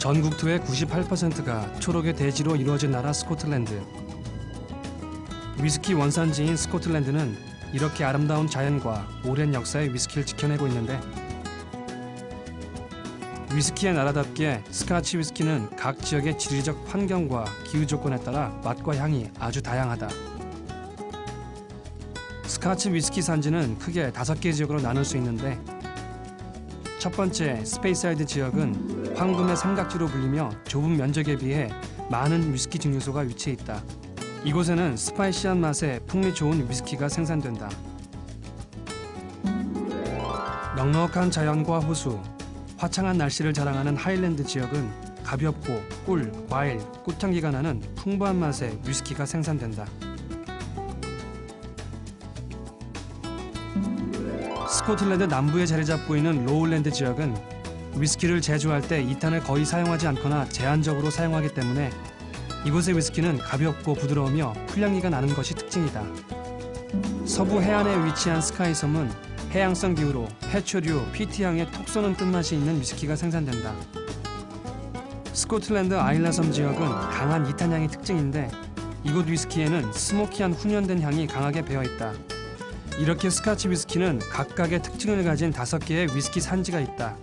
전 국토의 98%가 초록의 대지로 이루어진 나라 스코틀랜드. 위스키 원산지인 스코틀랜드는 이렇게 아름다운 자연과 오랜 역사의 위스키를 지켜내고 있는데, 위스키의 나라답게 스카치 위스키는 각 지역의 지리적 환경과 기후 조건에 따라 맛과 향이 아주 다양하다. 스카치 위스키 산지는 크게 5개 지역으로 나눌 수 있는데, 첫 번째 스페이사이드 지역은 황금의 삼각지로 불리며 좁은 면적에 비해 많은 위스키 증류소가 위치해 있다. 이곳에는 스파이시한 맛에 풍미 좋은 위스키가 생산된다. 넉넉한 자연과 호수, 화창한 날씨를 자랑하는 하일랜드 지역은 가볍고 꿀, 과일, 꽃향기가 나는 풍부한 맛의 위스키가 생산된다. 스코틀랜드 남부에 자리 잡고 있는 로울랜드 지역은 위스키를 제조할 때 2탄을 거의 사용하지 않거나 제한적으로 사용하기 때문에 이곳의 위스키는 가볍고 부드러우며 풀향기가 나는 것이 특징이다. 서부 해안에 위치한 스카이섬은 해양성 기후로 해초류, 피트향의 톡 쏘는 끝맛이 있는 위스키가 생산된다. 스코틀랜드 아일라섬 지역은 강한 2탄향이 특징인데, 이곳 위스키에는 스모키한 훈연된 향이 강하게 배어있다. 이렇게 스카치 위스키는 각각의 특징을 가진 5개의 위스키 산지가 있다.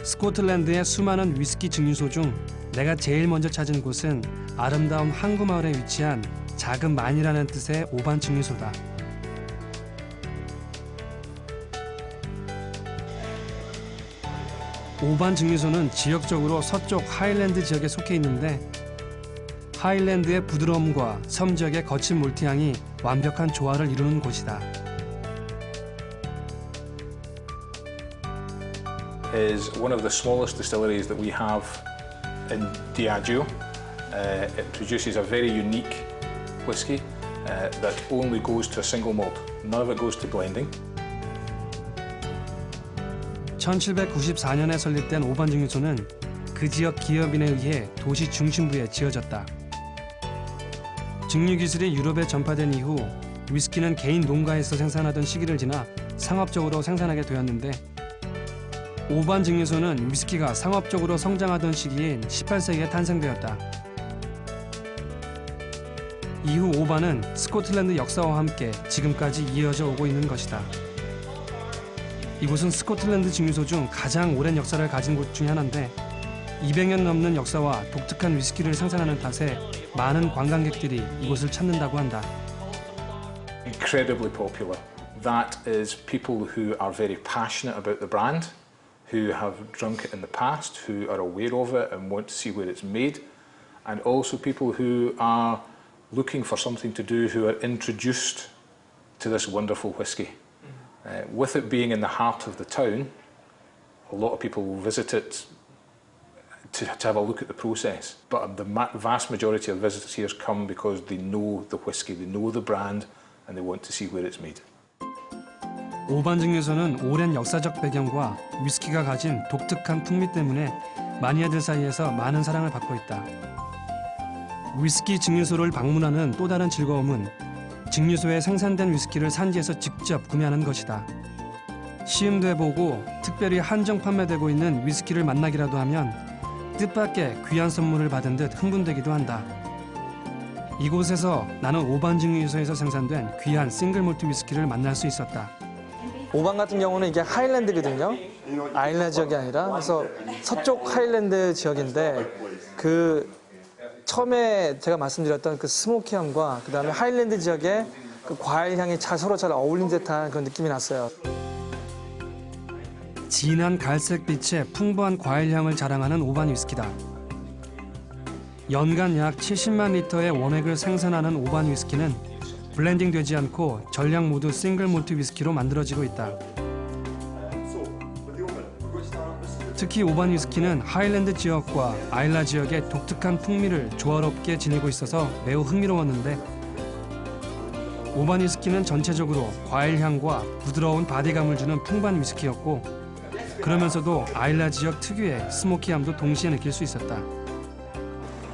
스코틀랜드의 수많은 위스키 증류소 중 내가 제일 먼저 찾은 곳은 아름다운 항구 마을에 위치한 작은 만이라는 뜻의 오반 증류소다. 오반 증류소는 지역적으로 서쪽 하일랜드 지역에 속해 있는데, 하일랜드의 부드러움과 섬 지역의 거친 몰트향이 완벽한 조화를 이루는 곳이다. Is one of the smallest distilleries that we have in Diageo. It produces a very unique whiskey that only goes to a single malt. None of it goes to blending. 1794년에 설립된 오반 증류소는 그 지역 기업인에 의해 도시 중심부에 지어졌다. 증류 기술이 유럽에 전파된 이후 위스키는 개인 농가에서 생산하던 시기를 지나 상업적으로 생산하게 되었는데, 오반 증류소는 위스키가 상업적으로 성장하던 시기인 18세기에 탄생되었다. 이후 오반은 스코틀랜드 역사와 함께 지금까지 이어져 오고 있는 것이다. 이곳은 스코틀랜드 증류소 중 가장 오랜 역사를 가진 곳 중 하나인데, 200년 넘는 역사와 독특한 위스키를 생산하는 탓에 많은 관광객들이 이곳을 찾는다고 한다. Incredibly popular. That is people who are very passionate about the brand, who have drunk it in the past, who are aware of it and want to see where it's made, and also people who are looking for something to do, who are introduced to this wonderful whiskey. With it being in the heart of the town, a lot of people will visit it to have a look at the process. But the vast majority of visitors here come because they know the whiskey, they know the brand, and they want to see where it's made. 오반 증류소는 오랜 역사적 배경과 위스키가 가진 독특한 풍미 때문에 마니아들 사이에서 많은 사랑을 받고 있다. 위스키 증류소를 방문하는 또 다른 즐거움은 증류소에 생산된 위스키를 산지에서 직접 구매하는 것이다. 시음도 해보고 특별히 한정 판매되고 있는 위스키를 만나기라도 하면 뜻밖의 귀한 선물을 받은 듯 흥분되기도 한다. 이곳에서 나는 오반 증류소에서 생산된 귀한 싱글 몰트 위스키를 만날 수 있었다. 오반 같은 경우는 이게 하일랜드거든요. 아일랜드 지역이 아니라. 그래서 서쪽 하일랜드 지역인데, 그 처음에 제가 말씀드렸던 그 스모키함과 그다음에 하일랜드 지역의 그 과일 향이 서로 잘 어울린 듯한 그런 느낌이 났어요. 진한 갈색 빛의 풍부한 과일 향을 자랑하는 오반 위스키다. 연간 약 70만 리터의 원액을 생산하는 오반 위스키는 블렌딩되지 않고 전량 모두 싱글 몰트 위스키로 만들어지고 있다. 특히 오반 위스키는 하일랜드 지역과 아일라 지역의 독특한 풍미를 조화롭게 지니고 있어서 매우 흥미로웠는데, 오반 위스키는 전체적으로 과일 향과 부드러운 바디감을 주는 풍부한 위스키였고, 그러면서도 아일라 지역 특유의 스모키함도 동시에 느낄 수 있었다.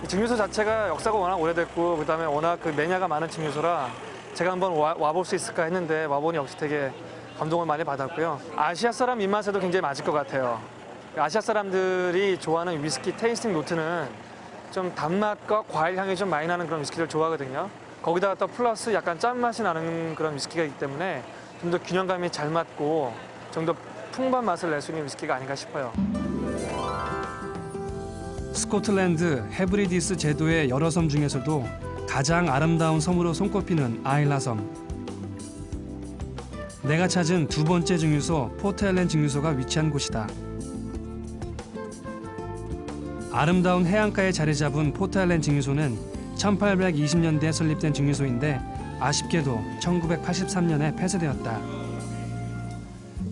증류소 자체가 역사가 워낙 오래됐고, 그다음에 워낙 그 매니아가 많은 증류소라 제가 한번 와볼 수 있을까 했는데 와보니 역시 되게 감동을 많이 받았고요. 아시아 사람 입맛에도 굉장히 맞을 것 같아요. 아시아 사람들이 좋아하는 위스키 테이스팅 노트는 좀 단맛과 과일 향이 좀 많이 나는 그런 위스키를 좋아하거든요. 거기다가 또 플러스 약간 짠맛이 나는 그런 위스키가 있기 때문에 좀 더 균형감이 잘 맞고 좀 더 풍부한 맛을 낼 수 있는 위스키가 아닌가 싶어요. 스코틀랜드 헤브리디스 제도의 여러 섬 중에서도 가장 아름다운 섬으로 손꼽히는 아일라 섬. 내가 찾은 두 번째 증류소 포트엘렌 증류소가 위치한 곳이다. 아름다운 해안가에 자리 잡은 포트엘렌 증류소는 1820년대에 설립된 증류소인데 아쉽게도 1983년에 폐쇄되었다.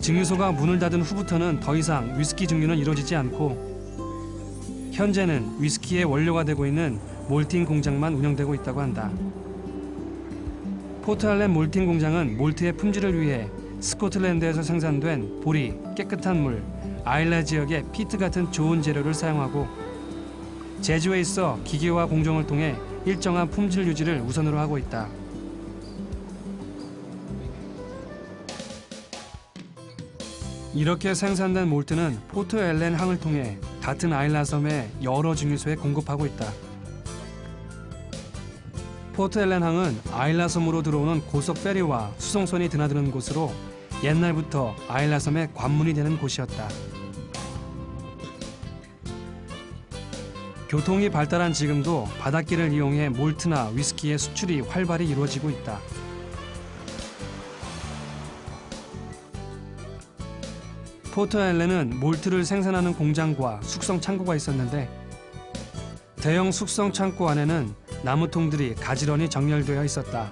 증류소가 문을 닫은 후부터는 더 이상 위스키 증류는 이루어지지 않고 현재는 위스키의 원료가 되고 있는 몰팅 공장만 운영되고 있다고 한다. 포트알렌 몰팅 공장은 몰트의 품질을 위해 스코틀랜드에서 생산된 보리, 깨끗한 물, 아일라 지역의 피트 같은 좋은 재료를 사용하고 제조에 있어 기계화 공정을 통해 일정한 품질 유지를 우선으로 하고 있다. 이렇게 생산된 몰트는 포트엘렌 항을 통해 같은 아일라 섬의 여러 증류소에 공급하고 있다. 포트엘렌 항은 아일라 섬으로 들어오는 고속 페리와 수송선이 드나드는 곳으로 옛날부터 아일라 섬의 관문이 되는 곳이었다. 교통이 발달한 지금도 바닷길을 이용해 몰트나 위스키의 수출이 활발히 이루어지고 있다. 포트엘렌은 몰트를 생산하는 공장과 숙성 창고가 있었는데 대형 숙성 창고 안에는 나무통들이 가지런히 정렬되어 있었다.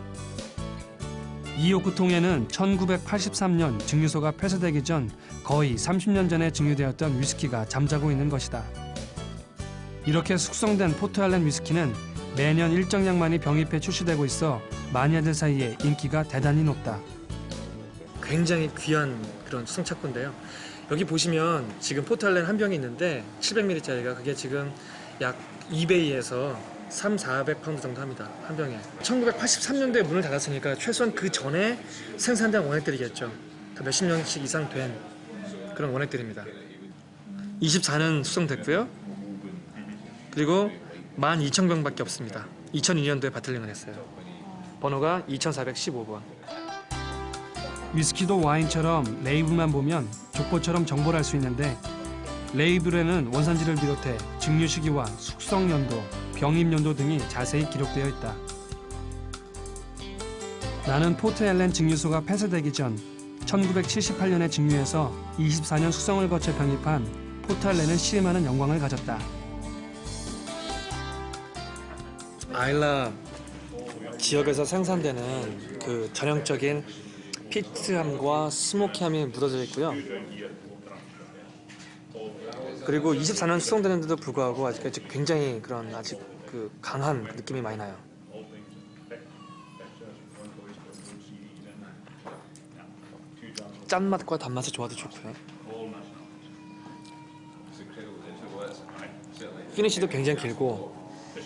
이 오크통에는 1983년 증류소가 폐쇄되기 전 거의 30년 전에 증류되었던 위스키가 잠자고 있는 것이다. 이렇게 숙성된 포트알렌 위스키는 매년 일정량만이 병입해 출시되고 있어 마니아들 사이에 인기가 대단히 높다. 굉장히 귀한 그런 숙성 창고인데요. 여기 보시면 지금 포트알렌 한 병이 있는데 700ml짜리가 그게 지금 약 이베이에서 300~400파운드 정도 합니다. 한 병에. 1983년도에 문을 닫았으니까 최소한 그 전에 생산된 원액들이겠죠. 다 몇십 년씩 이상 된 그런 원액들입니다. 24년 숙성됐고요. 그리고 12,000병밖에 없습니다. 2002년도에 바틀링을 했어요. 번호가 2415번. 위스키도 와인처럼 레이블만 보면 족보처럼 정보를 알 수 있는데 레이블에는 원산지를 비롯해 증류 시기와 숙성 연도, 병입 연도 등이 자세히 기록되어 있다. 나는 포트엘렌 증류소가 폐쇄되기 전 1978년에 증류해서 24년 숙성을 거쳐 병입한 포트알렌을 시음하는 영광을 가졌다. 아일라 지역에서 생산되는 그 전형적인 피트함과 스모키함이 묻어져 있고요. 그리고 24년 숙성되는데도 불구하고 아직까지 굉장히 그런 아직 그 강한 느낌이 많이 나요. 짠맛과 단맛의 조화도 좋고요. 피니쉬도 굉장히 길고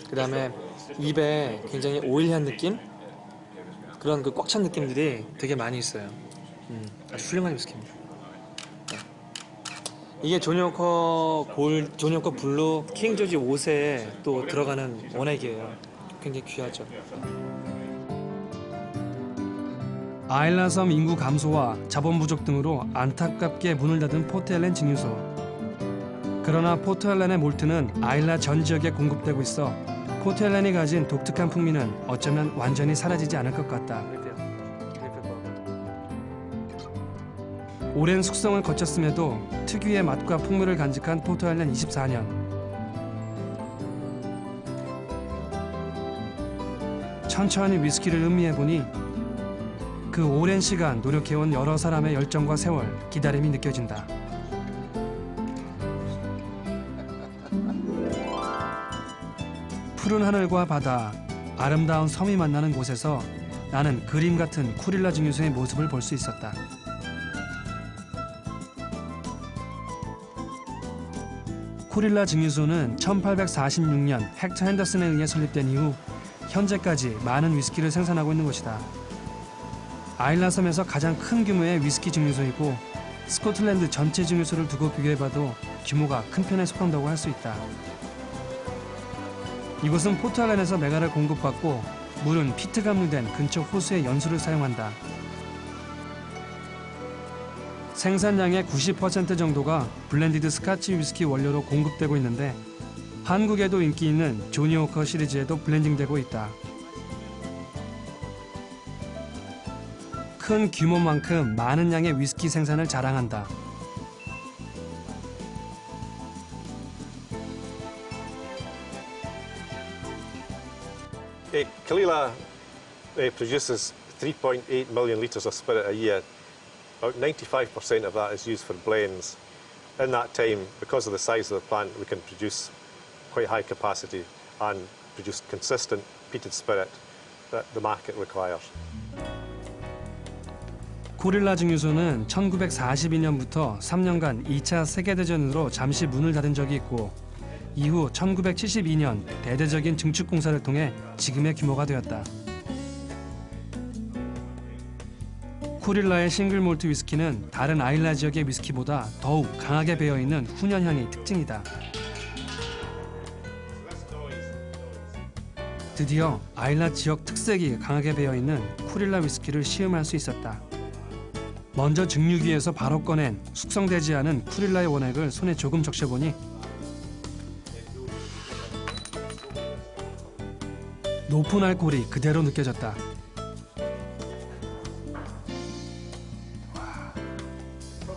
그 다음에 입에 굉장히 오일한 느낌? 그런 그 꽉 찬 느낌들이 되게 많이 있어요. 아주 훌륭한 위스키입니다. 네. 이게 조니워커 조니워커 블루 킹 조지 5세에 또 들어가는 원액이에요. 굉장히 귀하죠. 아일라 섬 인구 감소와 자본 부족 등으로 안타깝게 문을 닫은 포트엘렌 증류소. 그러나 포트엘렌의 몰트는 아일라 전 지역에 공급되고 있어 포트엘렌이 가진 독특한 풍미는 어쩌면 완전히 사라지지 않을 것 같다. 오랜 숙성을 거쳤음에도 특유의 맛과 풍미를 간직한 포트알렌 24년. 천천히 위스키를 음미해보니 그 오랜 시간 노력해온 여러 사람의 열정과 세월, 기다림이 느껴진다. 푸른 하늘과 바다, 아름다운 섬이 만나는 곳에서 나는 그림 같은 쿠릴라 증류소의 모습을 볼 수 있었다. 쿠릴라 증류소는 1846년 헥터 핸더슨에 의해 설립된 이후 현재까지 많은 위스키를 생산하고 있는 곳이다. 아일라 섬에서 가장 큰 규모의 위스키 증류소이고 스코틀랜드 전체 증류소를 두고 비교해봐도 규모가 큰 편에 속한다고 할 수 있다. 이곳은 포트알렌에서 메가를 공급받고 물은 피트가 함유된 근처 호수의 연수를 사용한다. 생산량의 90% 정도가 블렌디드 스카치 위스키 원료로 공급되고 있는데 한국에도 인기 있는 조니 워커 시리즈에도 블렌딩되고 있다. 큰 규모만큼 많은 양의 위스키 생산을 자랑한다. Kalila produces 3.8 million litres of spirit a year. About 95% of that is used for blends. In that time, because of the size of the plant, we can produce quite high capacity and produce consistent peated spirit that the market requires. 쿠릴라 증류소는 1942년부터 3년간 2차 세계대전으로 잠시 문을 닫은 적이 있고 이후 1972년 대대적인 증축 공사를 통해 지금의 규모가 되었다. 쿠릴라의 싱글 몰트 위스키는 다른 아일라 지역의 위스키보다 더욱 강하게 배어있는 훈연향이 특징이다. 드디어 아일라 지역 특색이 강하게 배어있는 쿠릴라 위스키를 시음할 수 있었다. 먼저 증류기에서 바로 꺼낸 숙성되지 않은 쿠릴라의 원액을 손에 조금 적셔보니 높은 알코올이 그대로 느껴졌다.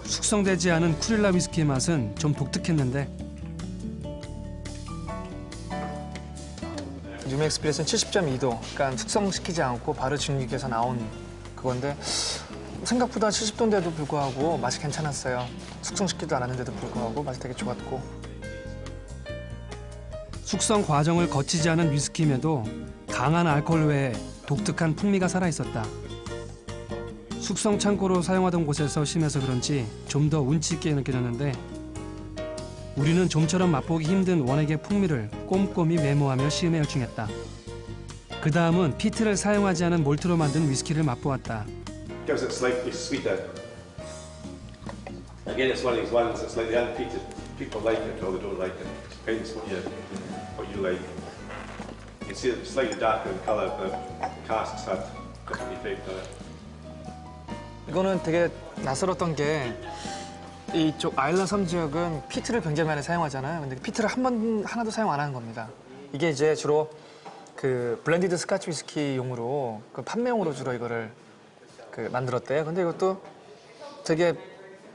숙성되지 않은 쿠릴라 위스키의 맛은 좀 독특했는데 뉴미 엑스프레스는 70.2도, 그러니까 숙성시키지 않고 바로 증류기에서 나온 그건데 생각보다 70도인데도 불구하고 맛이 괜찮았어요. 숙성시키지도 않았는데도 불구하고 맛이 되게 좋았고. 숙성 과정을 거치지 않은 위스키임에도 강한 알코올 외에 독특한 풍미가 살아있었다. 숙성 창고로 사용하던 곳에서 심해서 그런지 좀 더 운치 있게 느껴졌는데 우리는 좀처럼 맛보기 힘든 원액의 풍미를 꼼꼼히 메모하며 시음에 열중했다. 그 다음은 피트를 사용하지 않은 몰트로 만든 위스키를 맛보았다. Gives it slightly sweeter. Again, it's one of these ones that's like the unpeated. People like it or they don't like it. Depends what you like. You can see it's slightly darker in colour, but the casks had different effect on it. 이거는 되게 낯설었던 게 이쪽 아일랜드 섬 지역은 피트를 굉장히 많이 사용하잖아요. 근데 피트를 하나도 사용 안 하는 겁니다. 이게 이제 주로 그 블렌디드 스카치 위스키용으로 그 판매용으로 주로 이거를 그 만들었대요. 근데 이것도 되게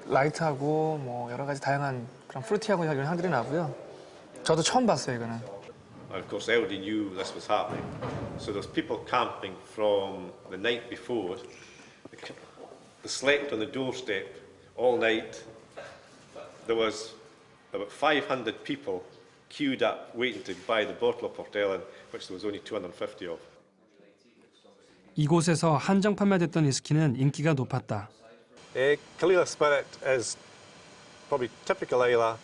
라이트하고 뭐 여러 가지 다양한 그런 프루티하고 이런 향들이 나고요. 저도 처음 봤어요, 이거는. And of course, everybody knew this was happening. So there's people camping from the night before. They slept on the doorstep all night. There was about 500 people queued up waiting to buy the bottle of Port Ellen, which there was only 250 of. 이곳에서 한정 판매됐던 위스키는 인기가 높았다. Kalila Spirit is probably typical Islay.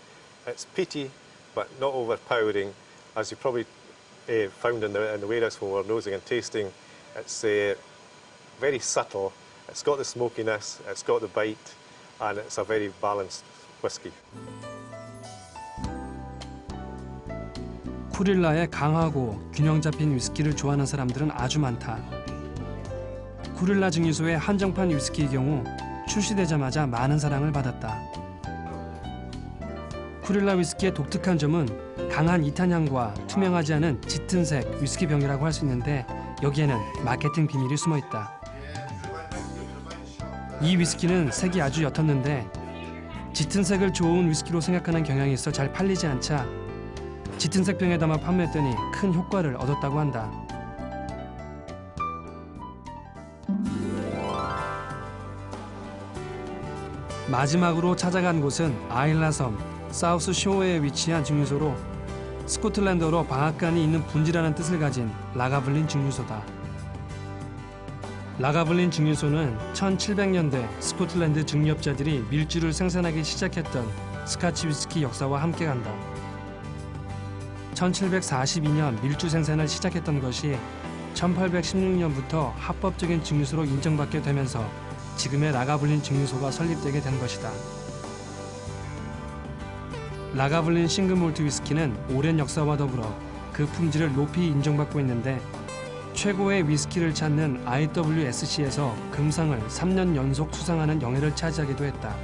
It's peaty, but not overpowering, as you probably found in the warehouse when we were nosing and tasting. It's very subtle. It's got the smokiness, it's got the bite, and it's a very balanced whisky. 쿠릴라의 강하고 균형 잡힌 위스키를 좋아하는 사람들은 아주 많다. 쿠릴라 증류소의 한정판 위스키의 경우 출시되자마자 많은 사랑을 받았다. 쿠릴라 위스키의 독특한 점은 강한 이탄향과 투명하지 않은 짙은 색 위스키 병이라고 할 수 있는데 여기에는 마케팅 비밀이 숨어 있다. 이 위스키는 색이 아주 옅었는데 짙은 색을 좋은 위스키로 생각하는 경향이 있어 잘 팔리지 않자 짙은 색 병에 담아 판매했더니 큰 효과를 얻었다고 한다. 마지막으로 찾아간 곳은 아일라 섬 사우스 쇼어에 위치한 증류소로 스코틀랜드어로 방앗간이 있는 분지라는 뜻을 가진 라가블린 증류소다. 라가블린 증류소는 1700년대 스코틀랜드 증류업자들이 밀주를 생산하기 시작했던 스카치 위스키 역사와 함께 간다. 1742년 밀주 생산을 시작했던 것이 1816년부터 합법적인 증류소로 인정받게 되면서 지금의 라가블린 증류소가 설립되게 된 것이다. 라가블린 싱글몰트 위스키는 오랜 역사와 더불어 그 품질을 높이 인정받고 있는데 최고의 위스키를 찾는 IWSC에서 금상을 3년 연속 수상하는 영예를 차지하기도 했다.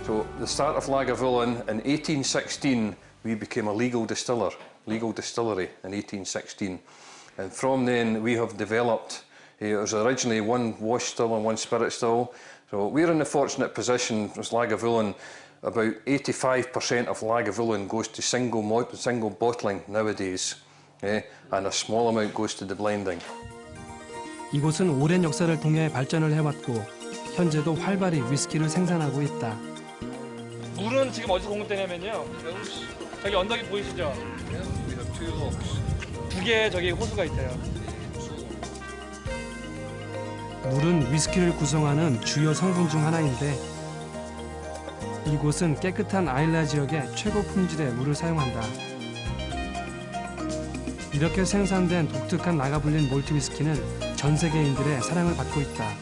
So the start of Lagavulin in 1816, we became a legal distillery in 1816, and from then we have developed. It was originally one wash still and one spirit still. So we're in the fortunate position as Lagavulin. About 85% of Lagavulin goes to single bottling nowadays, and a small amount goes to the blending. 이곳은 오랜 역사를 통해 발전을 해왔고 현재도 활발히 위스키를 생산하고 있다. 물은 지금 어디서 공급되냐면요. 저기 언덕이 보이시죠? 두 개의 저기 호수가 있대요. 물은 위스키를 구성하는 주요 성분 중 하나인데 이곳은 깨끗한 아일라 지역의 최고 품질의 물을 사용한다. 이렇게 생산된 독특한 라가블린 몰트 위스키는 전 세계인들의 사랑을 받고 있다.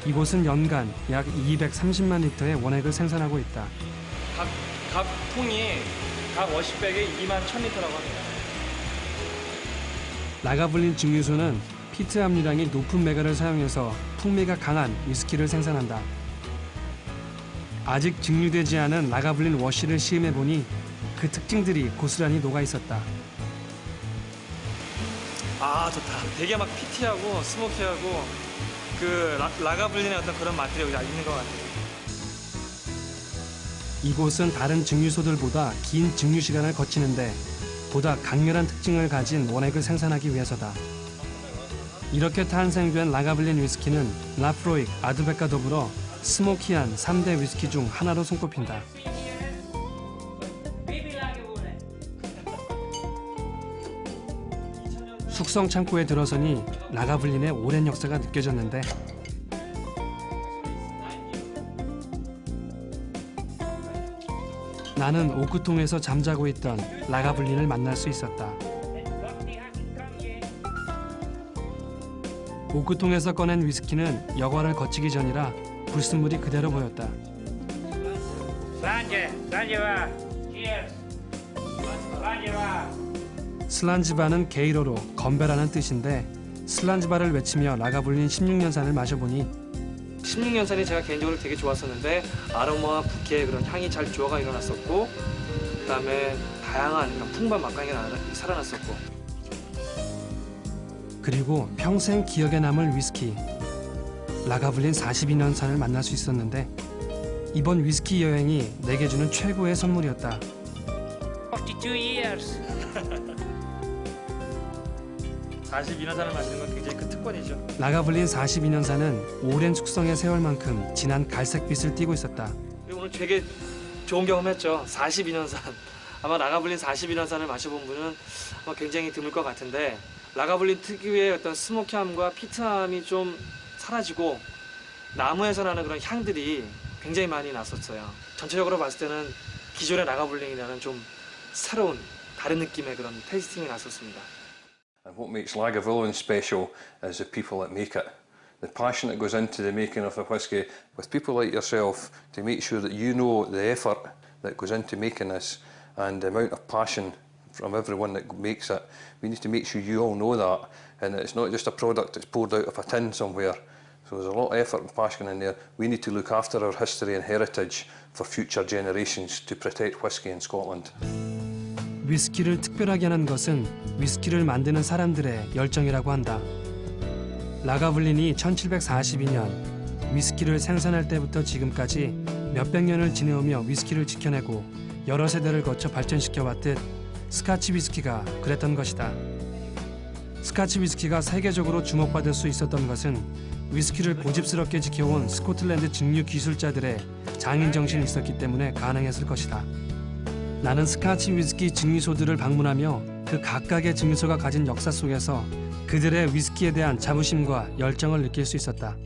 이곳은 연간 약 230만 리터의 원액을 생산하고 있다. 각 통이 각 워시백에 2만 1000리터라고 합니다. 라가블린 증류소는 피트 함유량이 높은 메가를 사용해서 풍미가 강한 위스키를 생산한다. 아직 증류되지 않은 라가블린 워시를 시음해보니 그 특징들이 고스란히 녹아있었다. 아 좋다. 되게 막 피티하고 스모키하고 그 라가블린의 어떤 그런 맛들이 여기 있는 것 같아요. 이곳은 다른 증류소들보다 긴 증류 시간을 거치는데 보다 강렬한 특징을 가진 원액을 생산하기 위해서다. 이렇게 탄생된 라가블린 위스키는 라프로익, 아드백과 더불어 스모키한 3대 위스키 중 하나로 손꼽힌다. 숙성 창고에 들어서니 라가블린의 오랜 역사가 느껴졌는데 나는 오크통에서 잠자고 있던 라가블린을 만날 수 있었다. 오크통에서 꺼낸 위스키는 여과를 거치기 전이라 불순물이 그대로 보였다. 슬란지바는 게이로로 건배라는 뜻인데 슬란지바를 외치며 라가블린 16년산을 마셔보니 16년산이 제가 개인적으로 되게 좋았었는데 아로마와 부케의 그런 향이 잘 조화가 일어났었고 그다음에 다양한 그런 풍부한 맛감이 살아났었고 그리고 평생 기억에 남을 위스키 라가블린 42년산을 만날 수 있었는데 이번 위스키 여행이 내게 주는 최고의 선물이었다. 42 years. 42년산을 마시는 건 굉장히 큰 특권이죠. 라가블린 42년산은 오랜 숙성의 세월만큼 진한 갈색빛을 띠고 있었다. 그리고 오늘 되게 좋은 경험했죠. 42년산. 아마 라가블린 42년산을 마셔본 분은 아마 굉장히 드물 것 같은데 라가블린 특유의 어떤 스모키함과 피트함이 좀 사라지고 나무에서 나는 그런 향들이 굉장히 많이 났었어요. 전체적으로 봤을 때는 기존의 라가블린이라는 좀 새로운 다른 느낌의 그런 테이스팅이 났었습니다. And what makes Lagavulin special is the people that make it. The passion that goes into the making of a whisky with people like yourself to make sure that you know the effort that goes into making this and the amount of passion from everyone that makes it. We need to make sure you all know that and it's not just a product that's poured out of a tin somewhere. So there's a lot of effort and passion in there. We need to look after our history and heritage for future generations to protect whisky in Scotland. 위스키를 특별하게 하는 것은 위스키를 만드는 사람들의 열정이라고 한다. 라가블린이 1742년 위스키를 생산할 때부터 지금까지 몇백 년을 지내오며 위스키를 지켜내고 여러 세대를 거쳐 발전시켜왔듯 스카치 위스키가 그랬던 것이다. 스카치 위스키가 세계적으로 주목받을 수 있었던 것은 위스키를 고집스럽게 지켜온 스코틀랜드 증류 기술자들의 장인정신이 있었기 때문에 가능했을 것이다. 나는 스카치 위스키 증류소들을 방문하며 그 각각의 증류소가 가진 역사 속에서 그들의 위스키에 대한 자부심과 열정을 느낄 수 있었다.